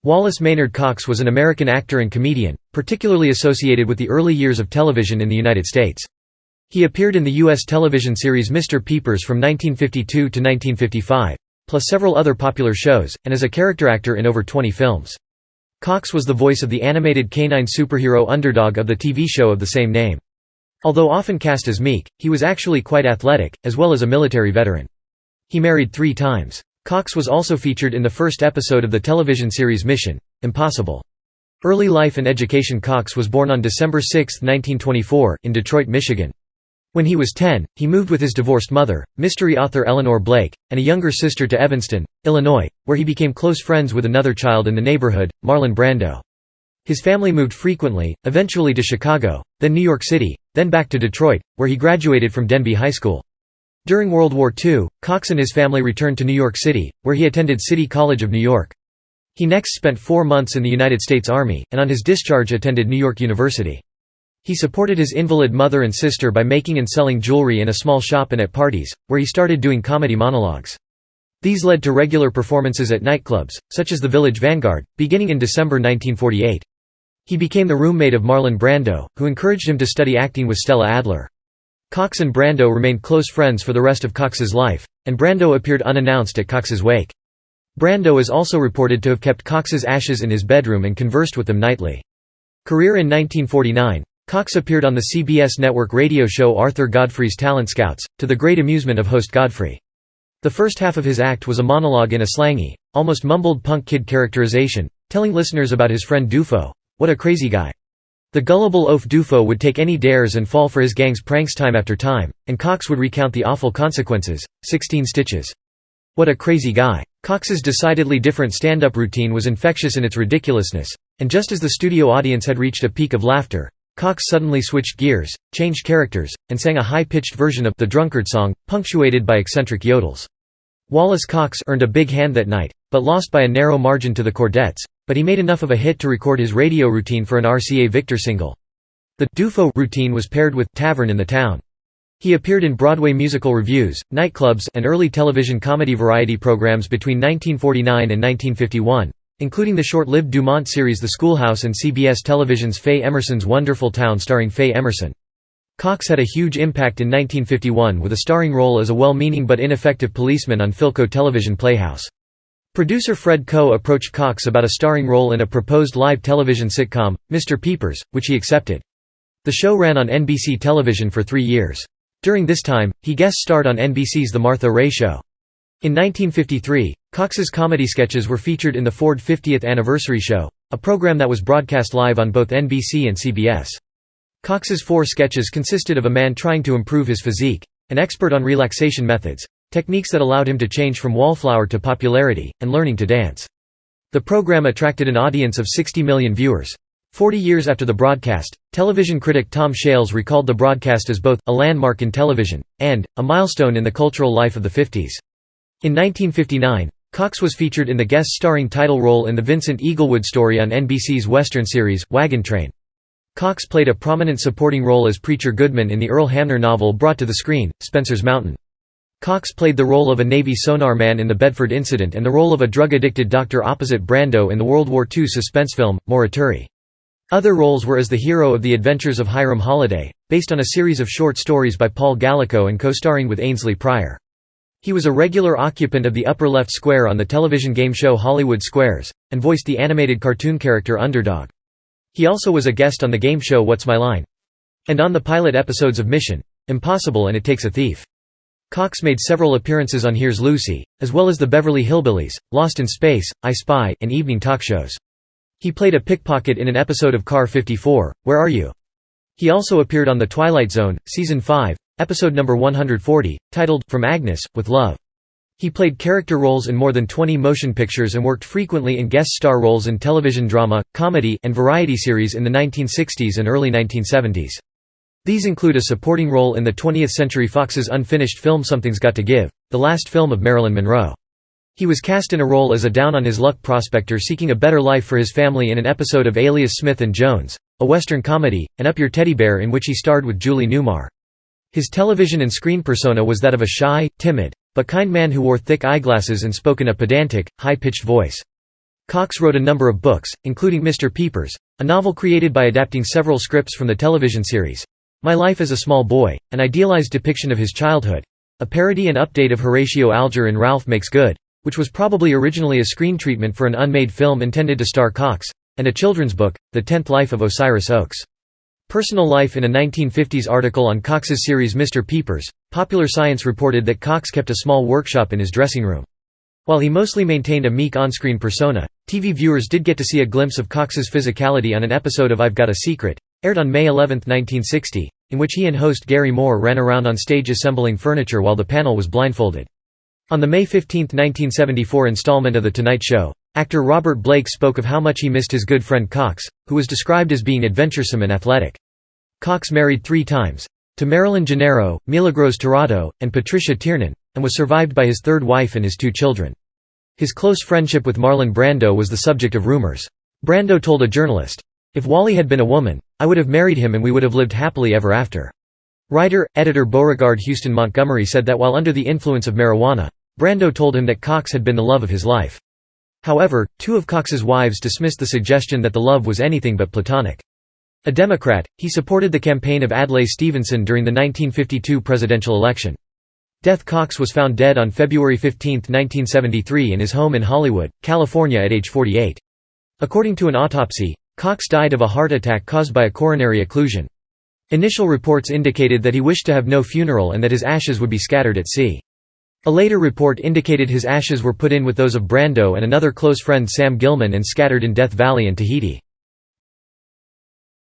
Wallace Maynard Cox was an American actor and comedian, particularly associated with the early years of television in the United States. He appeared in the U.S. television series Mister Peepers from 1952 to 1955, plus several other popular shows, and as a character actor in over 20 films. Cox was the voice of the animated canine superhero Underdog of the TV show of the same name. Although often cast as meek, he was actually quite athletic, as well as a military veteran. He married 3 times. Cox was also featured in the first episode of the television series Mission: Impossible. Early life and education. Cox was born on December 6, 1924, in Detroit, Michigan. When he was 10, he moved with his divorced mother, mystery author Eleanor Blake, and a younger sister to Evanston, Illinois, where he became close friends with another child in the neighborhood, Marlon Brando. His family moved frequently, eventually to Chicago, then New York City, then back to Detroit, where he graduated from Denby High School. During World War II, Cox and his family returned to New York City, where he attended City College of New York. He next spent 4 months in the United States Army, and on his discharge attended New York University. He supported his invalid mother and sister by making and selling jewelry in a small shop and at parties, where he started doing comedy monologues. These led to regular performances at nightclubs, such as the Village Vanguard, beginning in December 1948. He became the roommate of Marlon Brando, who encouraged him to study acting with Stella Adler. Cox and Brando remained close friends for the rest of Cox's life, and Brando appeared unannounced at Cox's wake. Brando is also reported to have kept Cox's ashes in his bedroom and conversed with them nightly. Career. In 1949, Cox appeared on the CBS network radio show Arthur Godfrey's Talent Scouts, to the great amusement of host Godfrey. The first half of his act was a monologue in a slangy, almost mumbled punk kid characterization, telling listeners about his friend Dufo. What a crazy guy. The gullible oaf Dufo would take any dares and fall for his gang's pranks time after time, and Cox would recount the awful consequences. 16 stitches. What a crazy guy. Cox's decidedly different stand-up routine was infectious in its ridiculousness, and just as the studio audience had reached a peak of laughter, Cox suddenly switched gears, changed characters, and sang a high-pitched version of The Drunkard Song, punctuated by eccentric yodels. Wallace Cox earned a big hand that night, but lost by a narrow margin to the Chordettes, but he made enough of a hit to record his radio routine for an RCA Victor single. The Dufo routine was paired with Tavern in the Town. He appeared in Broadway musical revues, nightclubs, and early television comedy variety programs between 1949 and 1951. Including the short-lived Dumont series The Schoolhouse and CBS Television's Faye Emerson's Wonderful Town starring Faye Emerson. Cox had a huge impact in 1951 with a starring role as a well-meaning but ineffective policeman on Philco Television Playhouse. Producer Fred Coe approached Cox about a starring role in a proposed live television sitcom, Mister Peepers, which he accepted. The show ran on NBC television for 3 years. During this time, he guest-starred on NBC's The Martha Raye Show. In 1953, Cox's comedy sketches were featured in the Ford 50th Anniversary Show, a program that was broadcast live on both NBC and CBS. Cox's 4 sketches consisted of a man trying to improve his physique, an expert on relaxation methods, techniques that allowed him to change from wallflower to popularity, and learning to dance. The program attracted an audience of 60 million viewers. 40 years after the broadcast, television critic Tom Shales recalled the broadcast as both a landmark in television and a milestone in the cultural life of the 50s. In 1959, Cox was featured in the guest-starring title role in the Vincent Eaglewood story on NBC's Western series, Wagon Train. Cox played a prominent supporting role as Preacher Goodman in the Earl Hamner novel brought to the screen, Spencer's Mountain. Cox played the role of a Navy sonar man in the Bedford Incident and the role of a drug-addicted doctor opposite Brando in the World War II suspense film, Morituri. Other roles were as the hero of The Adventures of Hiram Holiday, based on a series of short stories by Paul Gallico and co-starring with Ainsley Pryor. He was a regular occupant of the upper left square on the television game show Hollywood Squares, and voiced the animated cartoon character Underdog. He also was a guest on the game show What's My Line? And on the pilot episodes of Mission: Impossible and It Takes a Thief. Cox made several appearances on Here's Lucy, as well as the Beverly Hillbillies, Lost in Space, I Spy, and evening talk shows. He played a pickpocket in an episode of Car 54, Where Are You? He also appeared on The Twilight Zone, Season 5, Episode number 140, titled, From Agnes, with Love. He played character roles in more than 20 motion pictures and worked frequently in guest star roles in television drama, comedy, and variety series in the 1960s and early 1970s. These include a supporting role in the 20th Century Fox's unfinished film Something's Got to Give, the last film of Marilyn Monroe. He was cast in a role as a down-on-his-luck prospector seeking a better life for his family in an episode of Alias Smith and Jones, a Western comedy, and Up Your Teddy Bear in which he starred with Julie Newmar. His television and screen persona was that of a shy, timid, but kind man who wore thick eyeglasses and spoke in a pedantic, high-pitched voice. Cox wrote a number of books, including Mister Peepers, a novel created by adapting several scripts from the television series My Life as a Small Boy, an idealized depiction of his childhood, a parody and update of Horatio Alger in Ralph Makes Good, which was probably originally a screen treatment for an unmade film intended to star Cox, and a children's book, The 10th Life of Osiris Oakes. Personal life. In a 1950s article on Cox's series Mister Peepers, Popular Science reported that Cox kept a small workshop in his dressing room. While he mostly maintained a meek on-screen persona, TV viewers did get to see a glimpse of Cox's physicality on an episode of I've Got a Secret, aired on May 11, 1960, in which he and host Gary Moore ran around on stage assembling furniture while the panel was blindfolded. On the May 15, 1974 installment of The Tonight Show, actor Robert Blake spoke of how much he missed his good friend Cox, who was described as being adventuresome and athletic. Cox married 3 times, to Marilyn Gennaro, Milagros Tirado, and Patricia Tiernan, and was survived by his 3rd wife and his 2 children. His close friendship with Marlon Brando was the subject of rumors. Brando told a journalist, "If Wally had been a woman, I would have married him and we would have lived happily ever after." Writer, editor Beauregard Houston Montgomery said that while under the influence of marijuana, Brando told him that Cox had been the love of his life. However, 2 of Cox's wives dismissed the suggestion that the love was anything but platonic. A Democrat, he supported the campaign of Adlai Stevenson during the 1952 presidential election. Cox was found dead on February 15, 1973 in his home in Hollywood, California at age 48. According to an autopsy, Cox died of a heart attack caused by a coronary occlusion. Initial reports indicated that he wished to have no funeral and that his ashes would be scattered at sea. A later report indicated his ashes were put in with those of Brando and another close friend Sam Gilman and scattered in Death Valley and Tahiti.